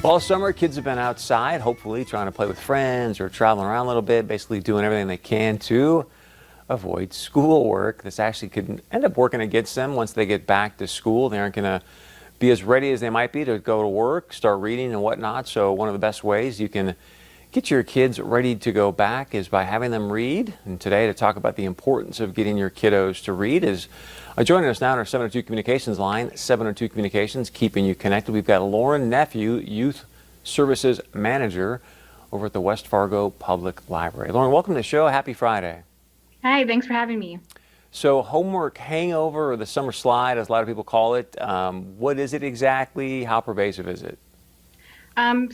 All summer, kids have been outside, hopefully trying to play with friends or traveling around a little bit, basically doing everything they can to avoid schoolwork. This actually could end up working against them once they get back to school. They aren't going to be as ready as they might be to go to work, start reading and whatnot. So one of the best ways you can get your kids ready to go back is by having them read. And today, to talk about the importance of getting your kiddos to read, is joining us now on our 702 Communications line. 702 Communications, keeping you connected. We've got Lauren Nephew, Youth Services Manager over at the West Fargo Public Library. Lauren, welcome to the show. Happy Friday. Hi, thanks for having me. So homework hangover, or the summer slide, as a lot of people call it, what is it exactly? How pervasive is it?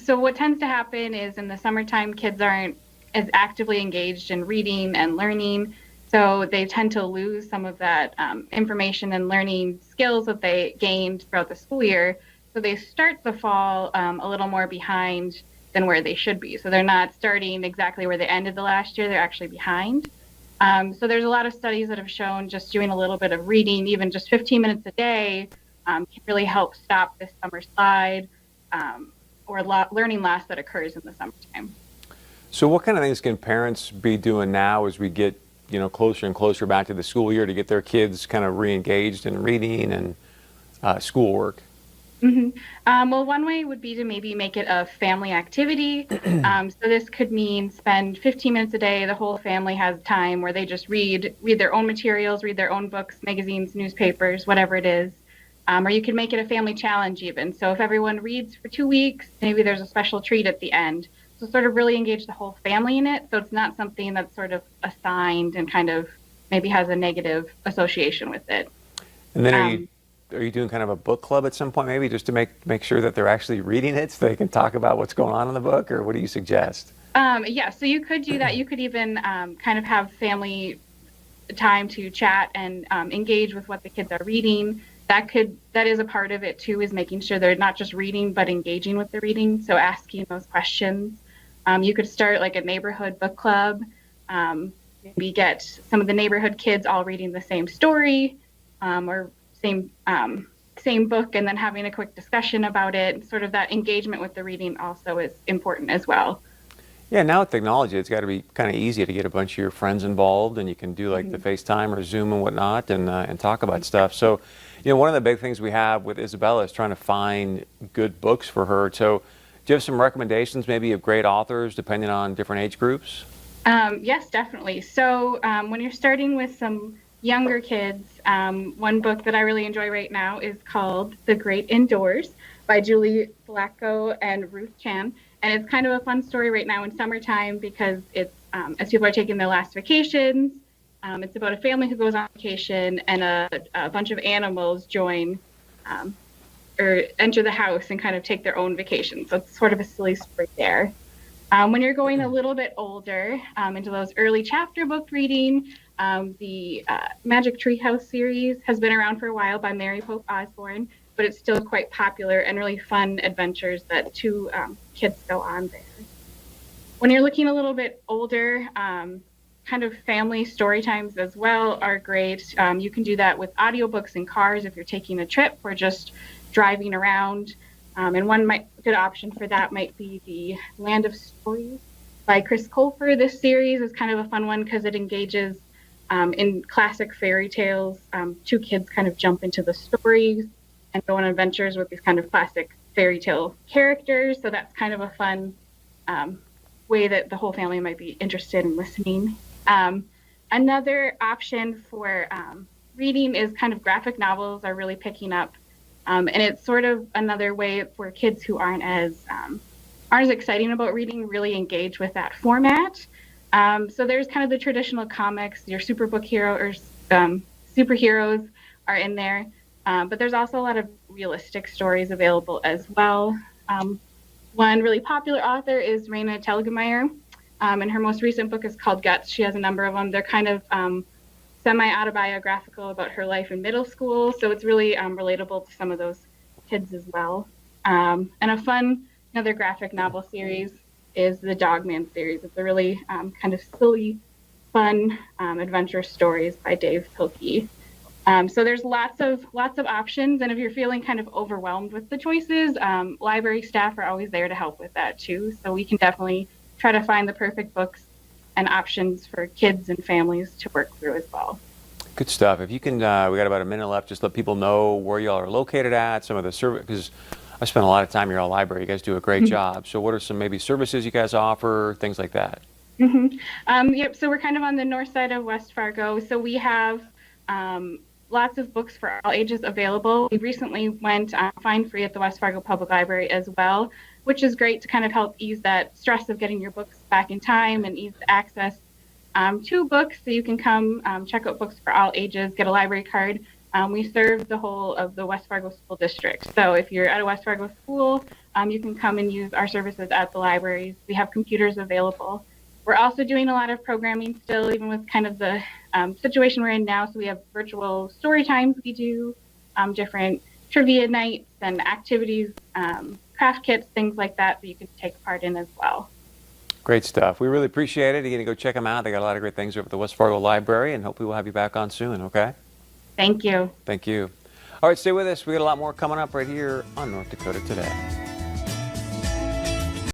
So what tends to happen is in the summertime, kids aren't as actively engaged in reading and learning. So they tend to lose some of that information and learning skills that they gained throughout the school year. So they start the fall a little more behind than where they should be. So they're not starting exactly where they ended the last year. They're actually behind. So there's a lot of studies that have shown just doing a little bit of reading, even just 15 minutes a day, can really help stop this summer slide or learning loss that occurs in the summertime. So what kind of things can parents be doing now as we get closer and closer back to the school year to get their kids kind of re-engaged in reading and schoolwork? Well, one way would be to maybe make it a family activity. So this could mean spend 15 minutes a day. The whole family has time where they just read their own materials, read their own books, magazines, newspapers, whatever it is. Or you can make it a family challenge even. So if everyone reads for 2 weeks, maybe there's a special treat at the end. So sort of really engage the whole family in it. So it's not something that's sort of assigned and kind of maybe has a negative association with it. And then are you doing kind of a book club at some point, maybe just to make sure that they're actually reading it so they can talk about what's going on in the book, or what do you suggest? Yeah, so you could do that. You could even kind of have family time to chat and engage with what the kids are reading. That is a part of it too, is making sure they're not just reading but engaging with the reading. So asking those questions. You could start like a neighborhood book club. Maybe get some of the neighborhood kids all reading the same story or same book, and then having a quick discussion about it. Sort of that engagement with the reading also is important as well. Yeah, now with technology, it's got to be kind of easy to get a bunch of your friends involved, and you can do like the FaceTime or Zoom and whatnot, and talk about stuff. So, one of the big things we have with Isabella is trying to find good books for her. So, do you have some recommendations, maybe of great authors, depending on different age groups? Yes, definitely. So when you're starting with some younger kids, one book that I really enjoy right now is called The Great Indoors by Julie Flacco and Ruth Chan. And it's kind of a fun story right now in summertime because it's as people are taking their last vacations. It's about a family who goes on vacation, and a bunch of animals join or enter the house and kind of take their own vacation. So it's sort of a silly story there. When you're going a little bit older, into those early chapter book reading, the Magic Treehouse series has been around for a while by Mary Pope Osborne, but it's still quite popular and really fun adventures that two kids go on there. When you're looking a little bit older, kind of family story times as well are great. You can do that with audiobooks in cars if you're taking a trip or just driving around. And one good option for that might be the Land of Stories by Chris Colfer. This series is kind of a fun one because it engages in classic fairy tales. Two kids kind of jump into the stories and go on adventures with these kind of classic fairy tale characters. So that's kind of a fun way that the whole family might be interested in listening. Another option for reading is kind of graphic novels are really picking up. And it's sort of another way for kids who aren't as exciting about reading really engage with that format. So there's kind of the traditional comics, your superheroes are in there. But there's also a lot of realistic stories available as well. One really popular author is Raina Telgemeier, and her most recent book is called Guts. She has a number of them. They're kind of semi-autobiographical about her life in middle school, so it's really relatable to some of those kids as well. And another graphic novel series is the Dogman series. It's a really kind of silly, fun adventure stories by Dave Pilkey. So there's lots of options, and if you're feeling kind of overwhelmed with the choices, library staff are always there to help with that too. So we can definitely try to find the perfect books and options for kids and families to work through as well. Good stuff. If you can, we got about a minute left. Just let people know where y'all are located at, some of the service, because I spent a lot of time here at the library. You guys do a great job. So what are some maybe services you guys offer, things like that? Yep. So we're kind of on the north side of West Fargo. So we have lots of books for all ages available. We recently went fine free at the West Fargo Public Library as well, which is great to kind of help ease that stress of getting your books back in time and ease the access to books. So you can come check out books for all ages, get a library card. We serve the whole of the West Fargo School District. So if you're at a West Fargo school, you can come and use our services at the libraries. We have computers available. We're also doing a lot of programming still, even with kind of the situation we're in now. So we have virtual story times. We do different trivia nights and activities, craft kits, things like that you can take part in as well. Great stuff. We really appreciate it. You're going to go check them out. They got a lot of great things over at the West Fargo Library, and hopefully we'll have you back on soon, okay? Thank you. Thank you. All right, stay with us. We got a lot more coming up right here on North Dakota Today.